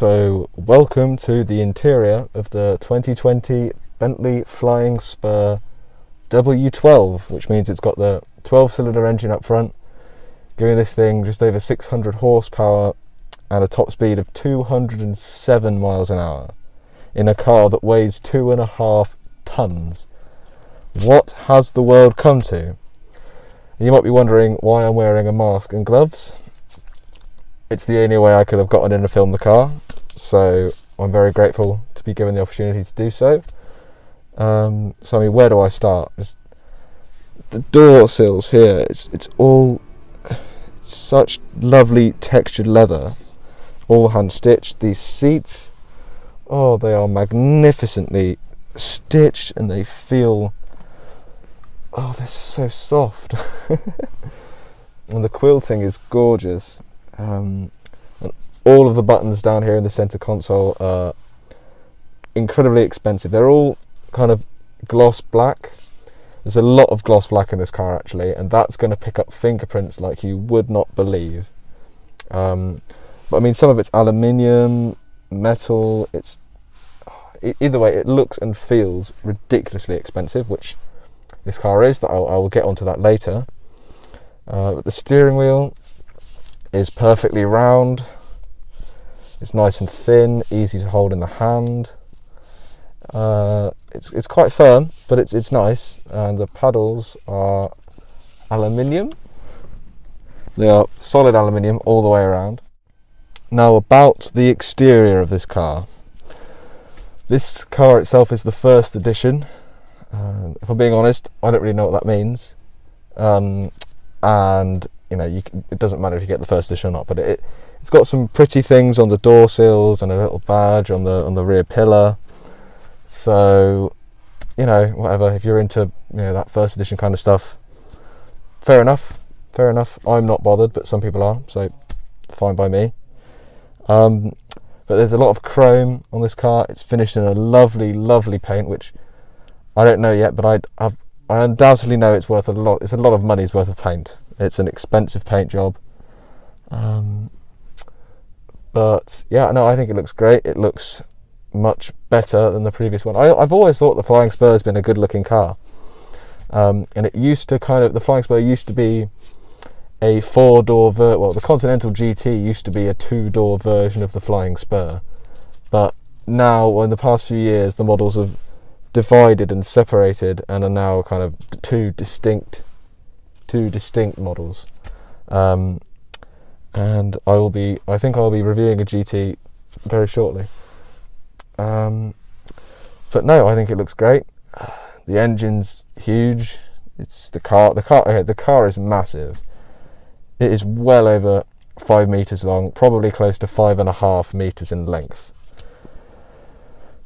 So welcome to the interior of the 2020 Bentley Flying Spur W12, which means it's got the 12-cylinder engine up front, giving this thing just over 600 horsepower and a top speed of 207 miles an hour in a car that weighs 2.5 tons. What has the world come to? You might be wondering why I'm wearing a mask and gloves. It's the only way I could have gotten in to film the car, so I'm very grateful to be given the opportunity to do so. I mean, where do I start? Just the door sills here. It's such lovely textured leather, all hand stitched. These seats, oh, they are magnificently stitched, and they feel, oh, this is so soft. And the quilting is gorgeous. And all of the buttons down here in the center console are incredibly expensive. They're all kind of gloss black. There's a lot of gloss black in this car actually, and that's going to pick up fingerprints like you would not believe. But I mean, some of it's aluminium, metal. Either way, it looks and feels ridiculously expensive, which this car is. I will get onto that later. But the steering wheel is perfectly round. It's nice and thin, easy to hold in the hand. It's quite firm, but it's nice. And the paddles are aluminium. They are solid aluminium all the way around. Now about the exterior of this car. This car itself is the first edition. If I'm being honest, I don't really know what that means. And you know, it doesn't matter if you get the first edition or not, but it's got some pretty things on the door sills and a little badge on the rear pillar. So, you know, whatever, if you're into, you know, that first edition kind of stuff, fair enough. I'm not bothered, but some people are, so fine by me. But there's a lot of chrome on this car. It's finished in a lovely paint, which I don't know yet, but I undoubtedly know it's worth a lot. It's a lot of money's worth of paint. It's an expensive paint job. But yeah, no, I think it looks great. It looks much better than the previous one. I've always thought the Flying Spur has been a good looking car. And it used to the Flying Spur used to be a 4-door the Continental GT used to be a 2-door version of the Flying Spur. But now, in the past few years, the models have divided and separated and are now kind of two distinct models. And I think I'll be reviewing a GT very shortly. But no, I think it looks great. The engine's huge. The car is massive. It is well over 5 meters long, probably close to 5.5 meters in length,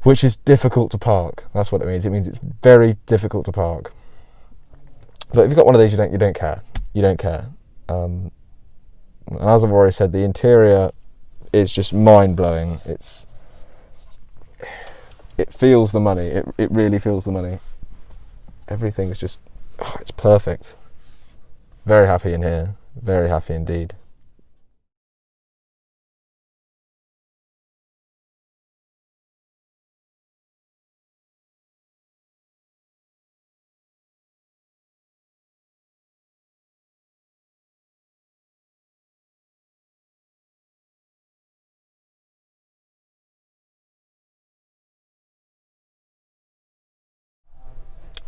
which is difficult to park. That's what it means. It means it's very difficult to park. But if you've got one of these, you don't care. And as I've already said, the interior is just mind-blowing. It feels the money. It really feels the money. Everything's just, it's perfect. Very happy in here. Very happy indeed.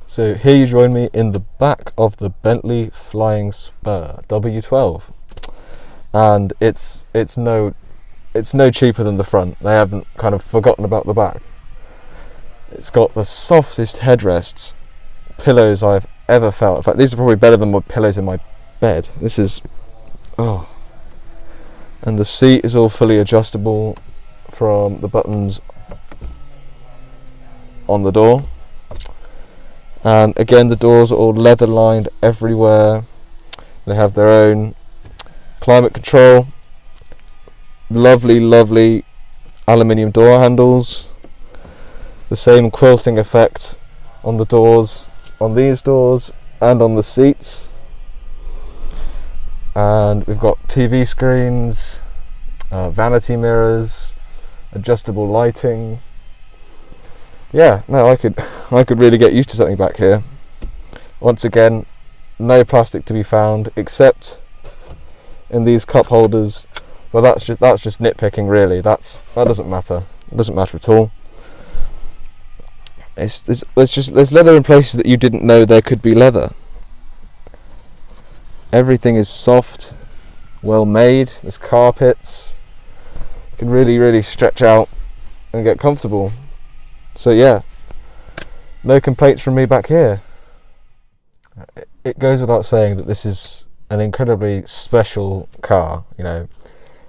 So here you join me in the back of the Bentley Flying Spur W12, and it's no cheaper than the front. They haven't kind of forgotten about the back. It's got the softest headrests, pillows I've ever felt. In fact, these are probably better than my pillows in my bed. This is, oh, and the seat is all fully adjustable from the buttons on the door. And again, the doors are all leather lined everywhere. They have their own climate control, lovely aluminium door handles, the same quilting effect on the doors, on these doors and on the seats. And we've got TV screens, vanity mirrors, adjustable lighting. Yeah, no, I could really get used to something back here. Once again, no plastic to be found except in these cup holders. Well, that's just nitpicking, really. That doesn't matter. It doesn't matter at all. There's leather in places that you didn't know there could be leather. Everything is soft, well made. There's carpets. You can really stretch out and get comfortable. So yeah, no complaints from me back here. It goes without saying that this is an incredibly special car, you know,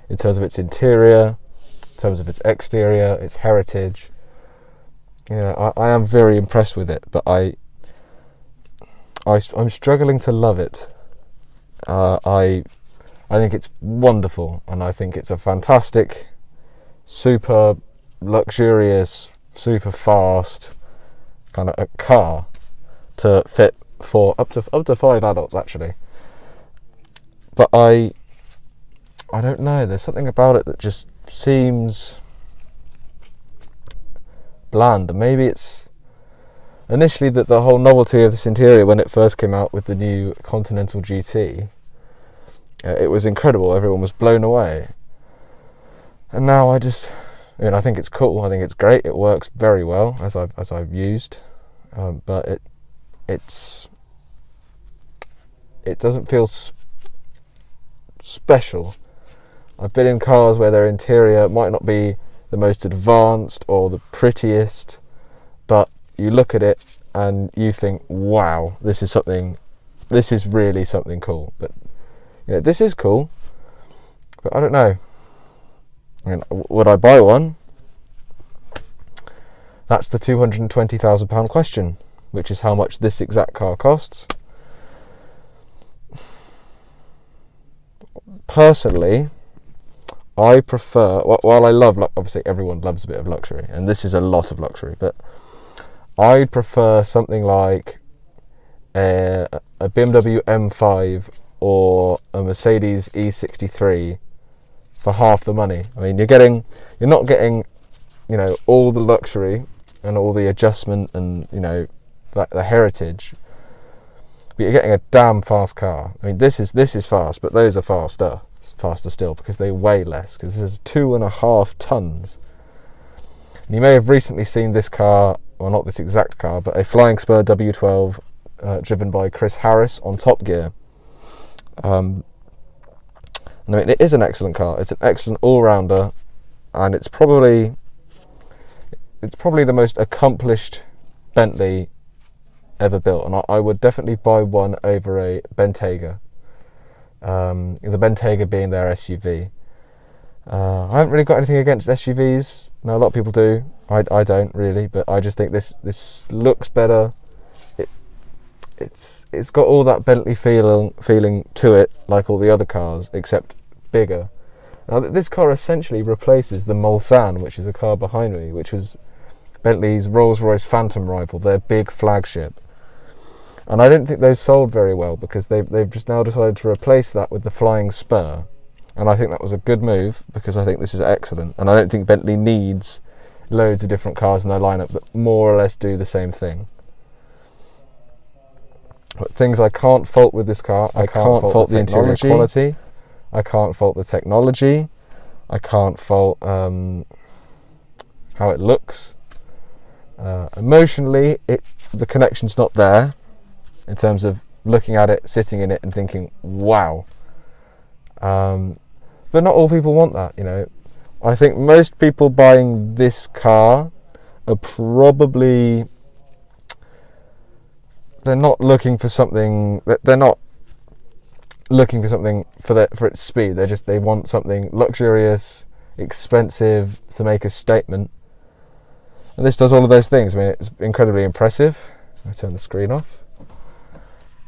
in terms of its interior, in terms of its exterior, its heritage. You know, I am very impressed with it, but I'm struggling to love it. I think it's wonderful, and I think it's a fantastic, super luxurious, super fast kind of a car to fit for up to 5 adults, actually. But I don't know, there's something about it that just seems bland. And maybe it's initially that the whole novelty of this interior when it first came out with the new Continental GT, it was incredible. Everyone was blown away. And now I think it's cool. I think it's great. It works very well as I've used, but it doesn't feel special. I've been in cars where their interior might not be the most advanced or the prettiest, but you look at it and you think, wow, this is really something cool. But you know, this is cool, but I don't know. I mean, would I buy one? That's the £220,000 question, which is how much this exact car costs. Personally, I prefer, while I love, obviously everyone loves a bit of luxury, and this is a lot of luxury, but I'd prefer something like a BMW M5 or a Mercedes E63 for half the money. I mean, you're not getting, you know, all the luxury and all the adjustment and, you know, like the heritage, but you're getting a damn fast car. I mean, this is fast, but those are faster still because they weigh less, because this is 2.5 tons. And you may have recently seen this car, well, not this exact car, but a Flying Spur W12 driven by Chris Harris on Top Gear. I mean, it is an excellent car. It's an excellent all-rounder, and it's probably the most accomplished Bentley ever built, and I would definitely buy one over a Bentayga. The Bentayga being their SUV. I haven't really got anything against SUVs. No, a lot of people do. I don't really, but I just think this looks better. It's got all that Bentley feeling to it, like all the other cars, except bigger. Now, this car essentially replaces the Mulsanne, which is a car behind me, which was Bentley's Rolls-Royce Phantom rival, their big flagship. And I don't think those sold very well, because they've just now decided to replace that with the Flying Spur. And I think that was a good move, because I think this is excellent. And I don't think Bentley needs loads of different cars in their lineup that more or less do the same thing. But things I can't fault with this car, I can't fault the interior quality, I can't fault the technology, I can't fault how it looks. Emotionally, the connection's not there, in terms of looking at it, sitting in it and thinking, wow. But not all people want that, you know. I think most people buying this car are probably, they're not looking for something for its speed. They want something luxurious, expensive, to make a statement. And this does all of those things. I mean, it's incredibly impressive. I turn the screen off.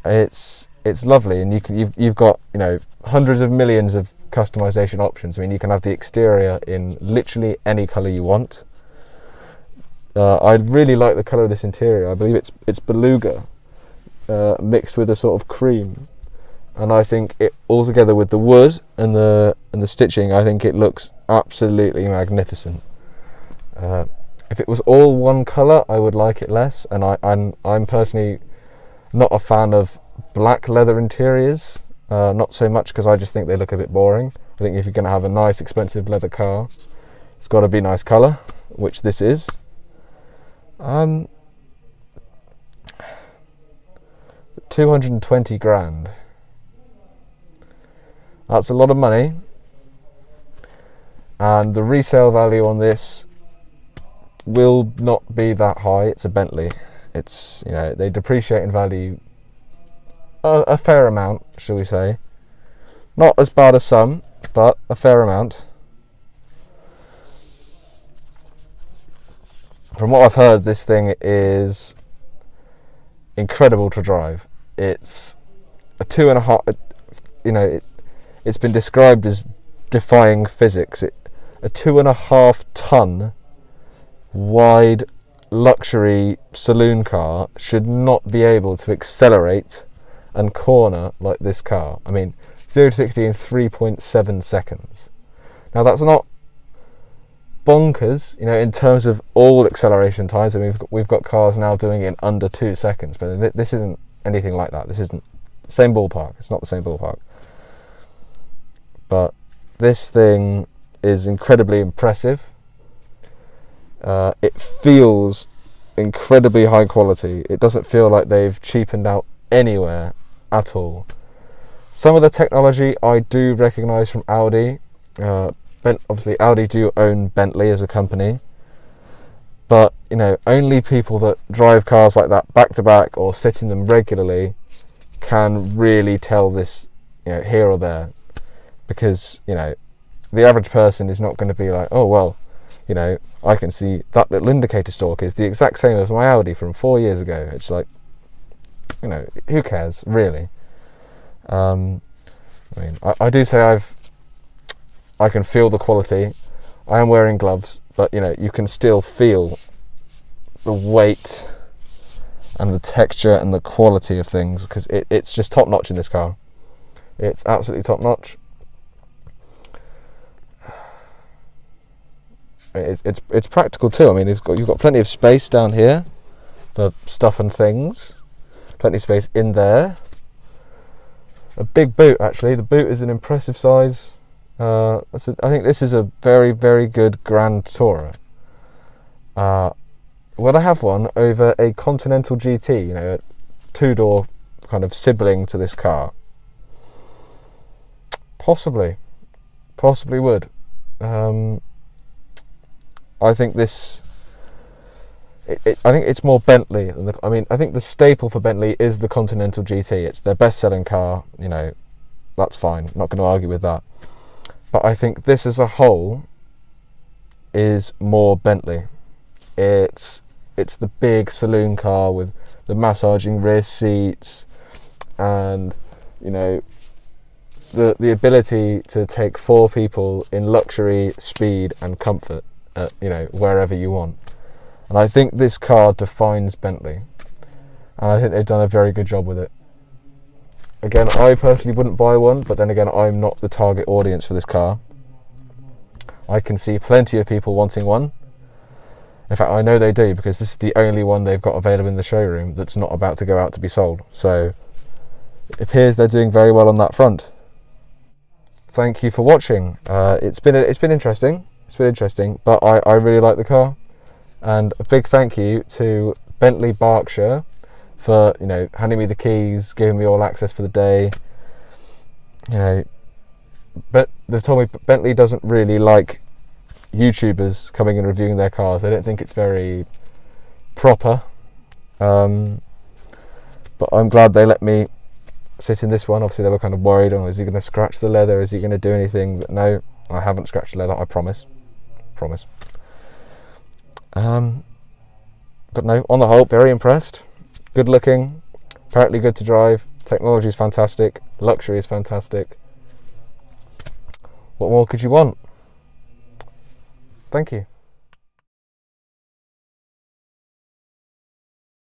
It's lovely, and you've got, you know, hundreds of millions of customization options. I mean, you can have the exterior in literally any color you want. I really like the color of this interior. I believe it's beluga mixed with a sort of cream, and I think it all together with the wood and the stitching, I think it looks absolutely magnificent. If it was all one colour, I would like it less, and I'm personally not a fan of black leather interiors, not so much because I just think they look a bit boring. I think if you're going to have a nice expensive leather car, it's got to be nice colour, which this is. 220 grand. That's a lot of money, and the resale value on this will not be that high. It's a Bentley. It's, you know, they depreciate in value a fair amount, shall we say. Not as bad as some, but a fair amount. From what I've heard, this thing is incredible to drive. It's a 2.5, you know, it's been described as defying physics. A 2.5 ton wide luxury saloon car should not be able to accelerate and corner like this car. I mean, 0 to 60 in 3.7 seconds. Now that's not bonkers, you know, in terms of all acceleration times. I mean, we've got cars now doing it in under 2 seconds, but this isn't anything like that. This isn't the same ballpark. It's not the same ballpark. But this thing is incredibly impressive. It feels incredibly high quality. It doesn't feel like they've cheapened out anywhere at all. Some of the technology I do recognise from Audi. Obviously Audi do own Bentley as a company, but you know, only people that drive cars like that back to back or sit in them regularly can really tell this, you know, here or there, because, you know, the average person is not going to be like, oh well, you know, I can see that little indicator stalk is the exact same as my Audi from 4 years ago. It's like, you know, who cares really? I mean, I do say I can feel the quality. I am wearing gloves, but you know, you can still feel the weight and the texture and the quality of things, because it's just top notch in this car. It's absolutely top notch. It's practical too. I mean, you've got plenty of space down here for stuff and things. Plenty of space in there. A big boot, actually. The boot is an impressive size. I think this is a very, very good Grand Tourer. Would I have one over a Continental GT, you know, a two-door kind of sibling to this car? Possibly would. I think this. I think it's more Bentley than I think the staple for Bentley is the Continental GT. It's their best-selling car. You know, that's fine. I'm not going to argue with that. But I think this as a whole is more Bentley. It's the big saloon car with the massaging rear seats, and you know, the ability to take 4 people in luxury, speed and comfort, you know, wherever you want. And I think this car defines Bentley, and I think they've done a very good job with it. Again, I personally wouldn't buy one, but then again, I'm not the target audience for this car. I can see plenty of people wanting one. In fact, I know they do, because this is the only one they've got available in the showroom that's not about to go out to be sold. So it appears they're doing very well on that front. Thank you for watching. It's been interesting. It's been interesting, but I really like the car. And a big thank you to Bentley Berkshire for, you know, handing me the keys, giving me all access for the day. You know, but they've told me Bentley doesn't really like YouTubers coming and reviewing their cars. They don't think it's very proper. But I'm glad they let me sit in this one. Obviously they were kind of worried, oh, is he going to scratch the leather? Is he going to do anything? But no, I haven't scratched the leather, I promise. But no, on the whole, very impressed. Good looking, apparently good to drive. Technology is fantastic. Luxury is fantastic. What more could you want? Thank you.